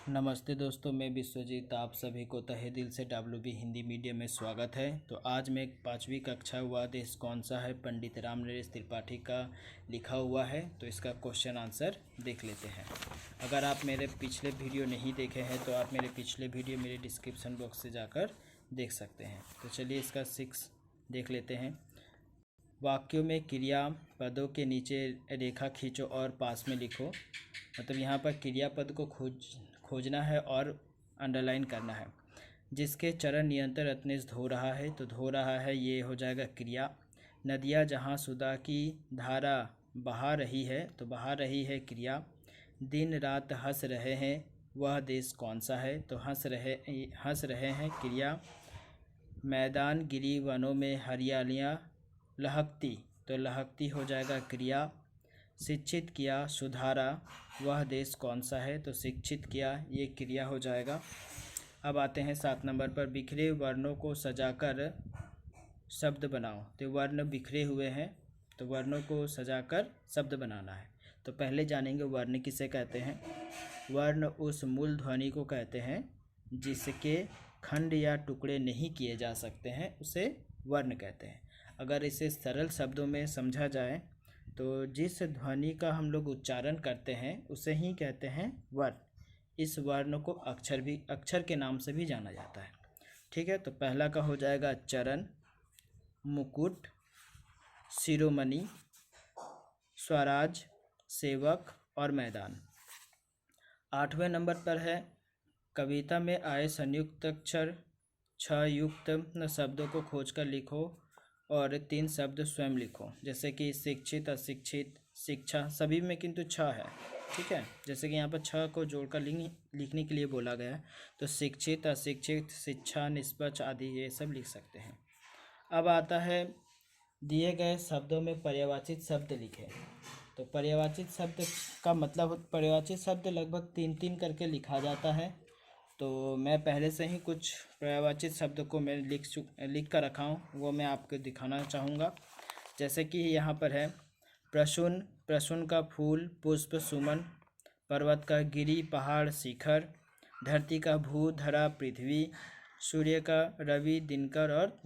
नमस्ते दोस्तों, मैं विश्वजीत। आप सभी को तहे दिल से WB हिंदी मीडियम में स्वागत है। तो आज मैं 5वीं कक्षा वह देश कौन सा है पंडित रामनरेश त्रिपाठी का लिखा हुआ है। तो इसका क्वेश्चन आंसर देख लेते हैं। अगर आप मेरे पिछले वीडियो नहीं देखे हैं तो आप मेरे पिछले वीडियो मेरे डिस्क्रिप्शन बॉक्स से जाकर देख सकते हैं। तो चलिए इसका 6 देख लेते हैं। वाक्यों में क्रिया पदों के नीचे रेखा खींचो और पास में लिखो। मतलब यहाँ पर क्रियापद को खोजना है और अंडरलाइन करना है। जिसके चरण निरंतर रत्नेश धो रहा है, तो धो रहा है ये हो जाएगा क्रिया। नदियाँ जहाँ सुधा की धारा बहा रही है, तो बहा रही है क्रिया। दिन रात हंस रहे हैं, वह देश कौन सा है, तो हंस रहे हैं क्रिया। मैदान गिरी वनों में हरियालियाँ लहकती, तो लहकती हो जाएगा क्रिया। शिक्षित किया सुधारा, वह देश कौन सा है, तो शिक्षित किया ये क्रिया हो जाएगा। अब आते हैं 7 नंबर पर। बिखरे वर्णों को सजाकर शब्द बनाओ। तो वर्ण बिखरे हुए हैं, तो वर्णों को सजाकर शब्द बनाना है। तो पहले जानेंगे वर्ण किसे कहते हैं। वर्ण उस मूल ध्वनि को कहते हैं जिसके खंड या टुकड़े नहीं किए जा सकते हैं, उसे वर्ण कहते हैं। अगर इसे सरल शब्दों में समझा जाए तो जिस ध्वनि का हम लोग उच्चारण करते हैं उसे ही कहते हैं वर्ण। इस वर्ण को अक्षर के नाम से भी जाना जाता है। ठीक है, तो पहला का हो जाएगा चरण, मुकुट, शिरोमणि, स्वराज, सेवक और मैदान। 8वें नंबर पर है कविता में आए संयुक्त अक्षर 6 युक्त शब्दों को खोजकर लिखो और 3 शब्द स्वयं लिखो। जैसे कि शिक्षित, अशिक्षित, शिक्षा, सभी में किंतु 6 है। ठीक है, जैसे कि यहाँ पर 6 को जोड़कर लिखने के लिए बोला गया है। तो शिक्षित, अशिक्षित, शिक्षा, निष्पक्ष आदि ये सब लिख सकते हैं। अब आता है दिए गए शब्दों में पर्यायवाची शब्द लिखें। तो पर्यायवाची शब्द का मतलब, पर्यायवाची शब्द लगभग 3-3 करके लिखा जाता है। तो मैं पहले से ही कुछ पर्यायवाची शब्द को मैं लिख कर रखा हूँ, वो मैं आपको दिखाना चाहूँगा। जैसे कि यहाँ पर है प्रसून, प्रसून का फूल, पुष्प, सुमन। पर्वत का गिरी, पहाड़, शिखर। धरती का भू, धरा, पृथ्वी। सूर्य का रवि, दिनकर और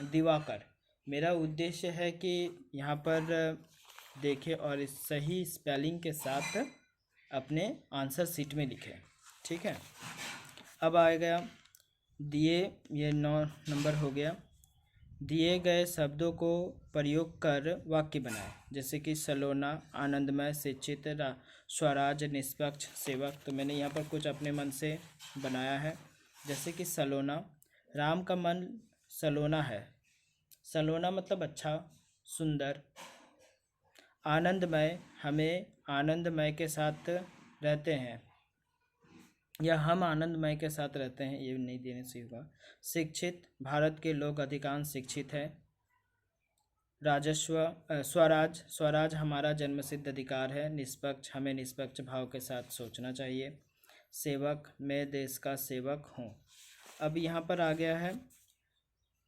दिवाकर। मेरा उद्देश्य है कि यहाँ पर देखें और इस सही स्पेलिंग के साथ अपने आंसर शीट में लिखें। ठीक है, अब आएगा दिए, ये 9 नंबर हो गया। दिए गए शब्दों को प्रयोग कर वाक्य बनाएं। जैसे कि सलोना, आनंदमय, शिक्षित, स्वराज, निष्पक्ष, सेवक। तो मैंने यहाँ पर कुछ अपने मन से बनाया है। जैसे कि सलोना, राम का मन सलोना है। सलोना मतलब अच्छा, सुंदर। आनंदमय, हमें आनंदमय के साथ रहते हैं, या हम आनंदमय के साथ रहते हैं, ये नहीं देने से होगा। शिक्षित, भारत के लोग अधिकांश शिक्षित हैं। स्वराज, स्वराज हमारा जन्मसिद्ध अधिकार है। निष्पक्ष, हमें निष्पक्ष भाव के साथ सोचना चाहिए। सेवक, मैं देश का सेवक हूँ। अब यहाँ पर आ गया है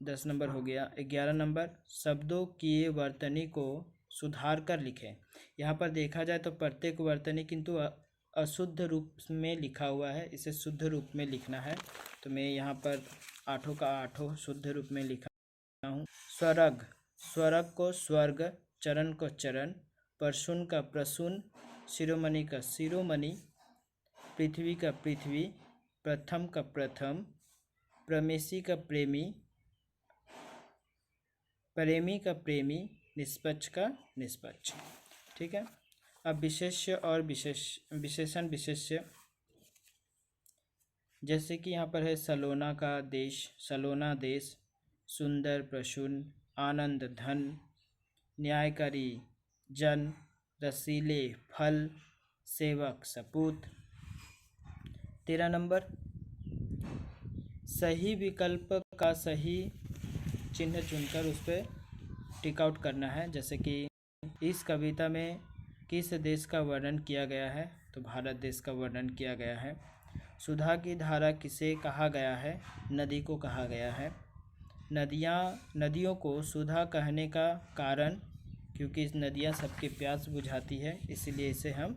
10 नंबर हो गया। 11 नंबर, शब्दों की वर्तनी को सुधार कर लिखें। यहाँ पर देखा जाए तो प्रत्येक वर्तनी किंतु अशुद्ध रूप में लिखा हुआ है, इसे शुद्ध रूप में लिखना है। तो मैं यहाँ पर 8 का 8 शुद्ध रूप में लिखा हूँ। स्वर्ग, स्वर्ग को स्वर्ग, चरण को चरण, प्रसून का प्रसून, शिरोमणि का शिरोमणि, पृथ्वी का पृथ्वी, प्रथम का प्रथम, प्रेमेशी का प्रेमी, प्रेमी का प्रेमी, निष्पक्ष का निष्पक्ष। ठीक है, अब विशेष्य और विशेषण विशेष्य। जैसे कि यहाँ पर है सलोना का देश, सलोना देश। सुंदर, प्रसून, आनंद, धन। न्यायकारी, जन। रसीले, फल। सेवक, सपूत। 13 नंबर, सही विकल्प का सही चिन्ह चुनकर उस पर टिक आउट करना है। जैसे कि इस कविता में किस देश का वर्णन किया गया है, तो भारत देश का वर्णन किया गया है। सुधा की धारा किसे कहा गया है, नदी को कहा गया है। नदियों को सुधा कहने का कारण, क्योंकि नदियाँ सबकी प्यास बुझाती है, इसलिए इसे हम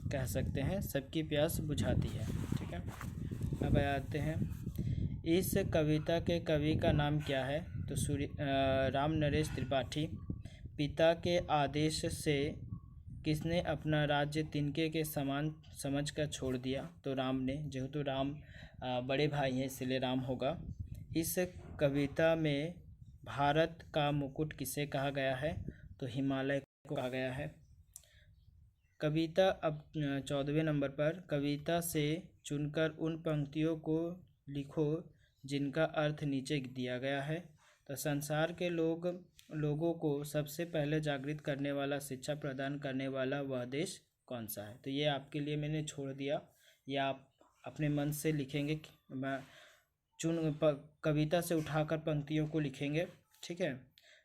कह सकते हैं, सबकी प्यास बुझाती है। ठीक है, अब आते हैं, इस कविता के कवि का नाम क्या है? तो राम नरेश त्रिपाठी। पिता के आदेश से किसने अपना राज्य तिनके के समान समझकर छोड़ दिया? तो राम ने, जेहेतु राम बड़े भाई हैं इसलिए राम होगा। इस कविता में भारत का मुकुट किसे कहा गया है? तो हिमालय को कहा गया है। कविता अब 14वें नंबर पर, कविता से चुनकर उन पंक्तियों को लिखो जिनका अर्थ नीचे दिया गया है। तो संसार के लोगों को सबसे पहले जागृत करने वाला, शिक्षा प्रदान करने वाला वह देश कौन सा है? तो ये आपके लिए मैंने छोड़ दिया, या आप अपने मन से लिखेंगे। मैं कविता से उठाकर पंक्तियों को लिखेंगे। ठीक है,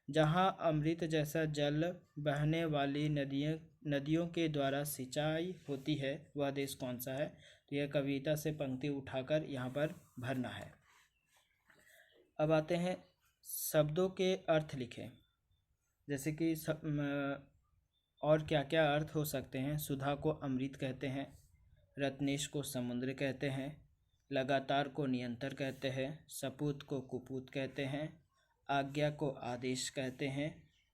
जहाँ अमृत जैसा जल बहने वाली नदियों के द्वारा सिंचाई होती है वह देश कौन सा है? तो यह कविता से पंक्ति उठाकर यहाँ पर भरना है। अब आते हैं, शब्दों के अर्थ लिखें। जैसे कि और क्या क्या अर्थ हो सकते हैं? सुधा को अमृत कहते हैं, रत्नेश को समुद्र कहते हैं, लगातार को निरंतर कहते हैं, सपूत को कुपूत कहते हैं, आज्ञा को आदेश कहते हैं,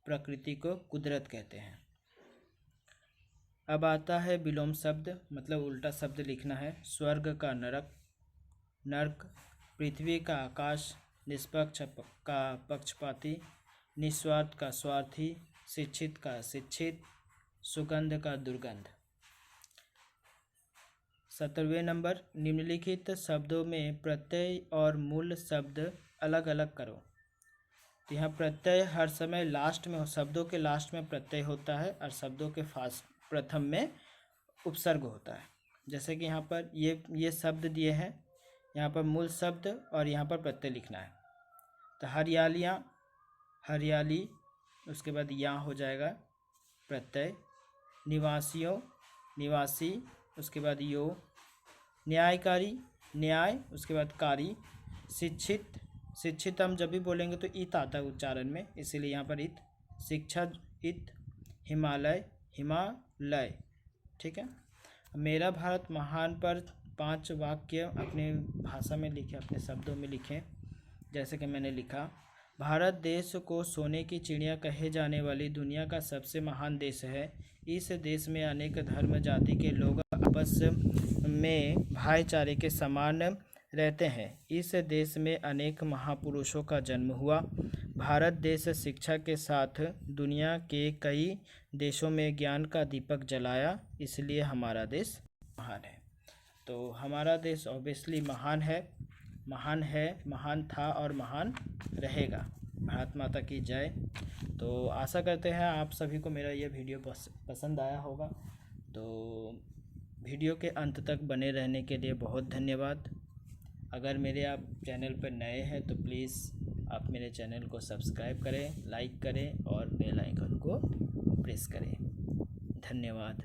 प्रकृति को कुदरत कहते हैं। अब आता है विलोम शब्द, मतलब उल्टा शब्द लिखना है। स्वर्ग का नरक, पृथ्वी का आकाश, निष्पक्ष का पक्षपाती, निस्वार्थ का स्वार्थी, शिक्षित का शिक्षित, सुगंध का दुर्गंध। 17वें नंबर, निम्नलिखित शब्दों में प्रत्यय और मूल शब्द अलग अलग करो। तो यहाँ प्रत्यय हर समय लास्ट में, शब्दों के लास्ट में प्रत्यय होता है और शब्दों के प्रथम में उपसर्ग होता है। जैसे कि यहाँ पर ये शब्द दिए हैं, यहाँ पर मूल शब्द और यहाँ पर प्रत्यय लिखना है। तो हरियाली, उसके बाद यहाँ हो जाएगा प्रत्यय, निवासी, उसके बाद यो, न्यायकारी, न्याय, उसके बाद कारी, शिक्षित हम जब भी बोलेंगे तो इत आता है उच्चारण में, इसीलिए यहाँ पर इत, शिक्षा इत, हिमालय। ठीक है, मेरा भारत महान पर 5 वाक्य अपने भाषा में लिखें, अपने शब्दों में लिखें। जैसे कि मैंने लिखा, भारत देश को सोने की चिड़िया कहे जाने वाली दुनिया का सबसे महान देश है। इस देश में अनेक धर्म जाति के लोग आपस में भाईचारे के समान रहते हैं। इस देश में अनेक महापुरुषों का जन्म हुआ। भारत देश शिक्षा के साथ दुनिया के कई देशों में ज्ञान का दीपक जलाया, इसलिए हमारा देश महान है। तो हमारा देश ऑब्वियसली महान है, महान था और महान रहेगा। भारत माता की जय। तो आशा करते हैं आप सभी को मेरा ये वीडियो पसंद आया होगा। तो वीडियो के अंत तक बने रहने के लिए बहुत धन्यवाद। अगर मेरे आप चैनल पर नए हैं तो प्लीज़ आप मेरे चैनल को सब्सक्राइब करें, लाइक करें और बेल आइकन को प्रेस करें। धन्यवाद।